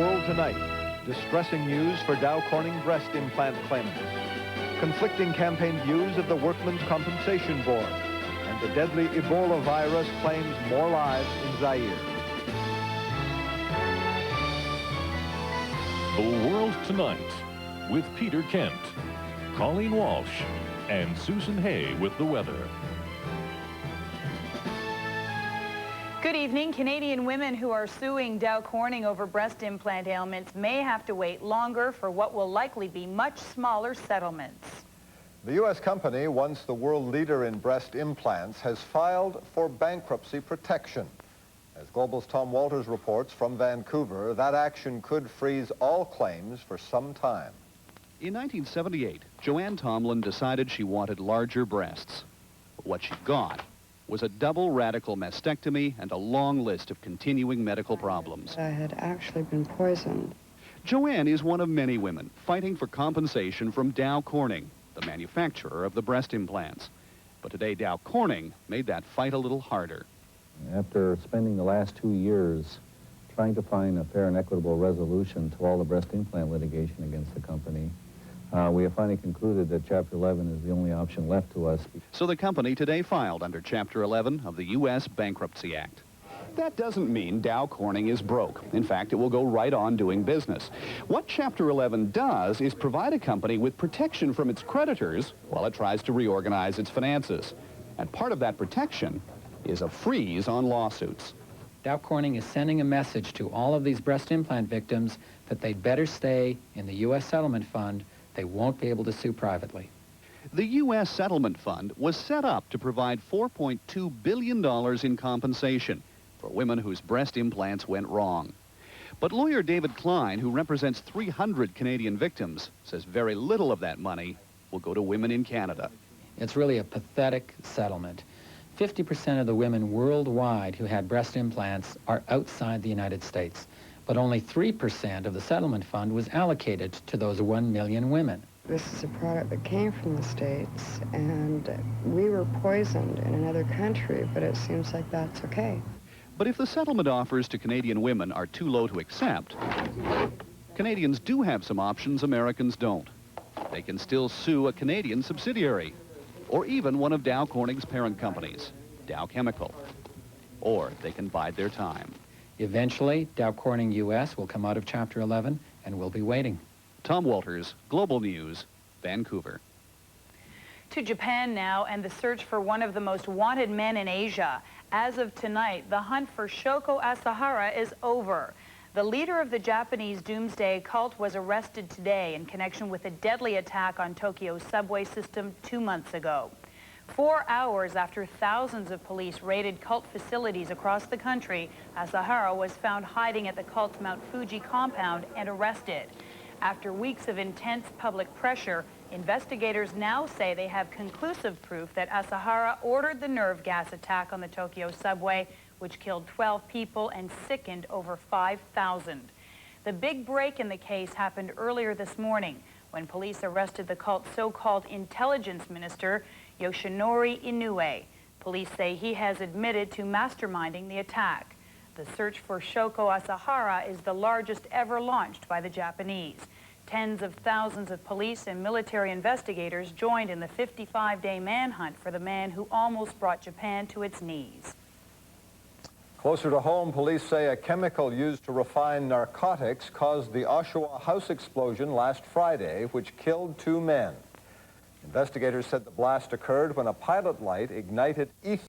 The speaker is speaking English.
World Tonight, distressing news for Dow Corning breast implant claimants, conflicting campaign views of the Workmen's Compensation Board, and the deadly Ebola virus claims more lives in Zaire. The World Tonight with Peter Kent, Colleen Walsh, and Susan Hay with the weather. Good evening. Canadian women who are suing Dow Corning over breast implant ailments may have to wait longer for what will likely be much smaller settlements. The U.S. company, once the world leader in breast implants, has filed for bankruptcy protection. As Global's Tom Walters reports from Vancouver, that action could freeze all claims for some time. In 1978, Joanne Tomlin decided she wanted larger breasts. But what she got was a double radical mastectomy and a long list of continuing medical problems. I had actually been poisoned. Joanne is one of many women fighting for compensation from Dow Corning, the manufacturer of the breast implants. But today, Dow Corning made that fight a little harder. After spending the last 2 years trying to find a fair and equitable resolution to all the breast implant litigation against the company, we have finally concluded that Chapter 11 is the only option left to us. So the company today filed under Chapter 11 of the U.S. Bankruptcy Act. That doesn't mean Dow Corning is broke. In fact, it will go right on doing business. What Chapter 11 does is provide a company with protection from its creditors while it tries to reorganize its finances. And part of that protection is a freeze on lawsuits. Dow Corning is sending a message to all of these breast implant victims that they'd better stay in the U.S. Settlement Fund. They won't be able to sue privately. The U.S. Settlement Fund was set up to provide $4.2 billion in compensation for women whose breast implants went wrong. But lawyer David Klein, who represents 300 Canadian victims, says very little of that money will go to women in Canada. It's really a pathetic settlement. 50% of the women worldwide who had breast implants are outside the United States, but only 3% of the settlement fund was allocated to those 1 million women. This is a product that came from the States, and we were poisoned in another country, but it seems like that's okay. But if the settlement offers to Canadian women are too low to accept, Canadians do have some options Americans don't. They can still sue a Canadian subsidiary, or even one of Dow Corning's parent companies, Dow Chemical. Or they can bide their time. Eventually, Dow Corning U.S. will come out of Chapter 11, and we'll be waiting. Tom Walters, Global News, Vancouver. To Japan now, and the search for one of the most wanted men in Asia. As of tonight, the hunt for Shoko Asahara is over. The leader of the Japanese doomsday cult was arrested today in connection with a deadly attack on Tokyo's subway system 2 months ago. 4 hours after thousands of police raided cult facilities across the country, Asahara was found hiding at the cult's Mount Fuji compound and arrested. After weeks of intense public pressure, investigators now say they have conclusive proof that Asahara ordered the nerve gas attack on the Tokyo subway, which killed 12 people and sickened over 5,000. The big break in the case happened earlier this morning when police arrested the cult's so-called intelligence minister, Yoshinori Inoue. Police say he has admitted to masterminding the attack. The search for Shoko Asahara is the largest ever launched by the Japanese. Tens of thousands of police and military investigators joined in the 55-day manhunt for the man who almost brought Japan to its knees. Closer to home, police say a chemical used to refine narcotics caused the Oshawa house explosion last Friday, which killed 2 men. Investigators said the blast occurred when a pilot light ignited ether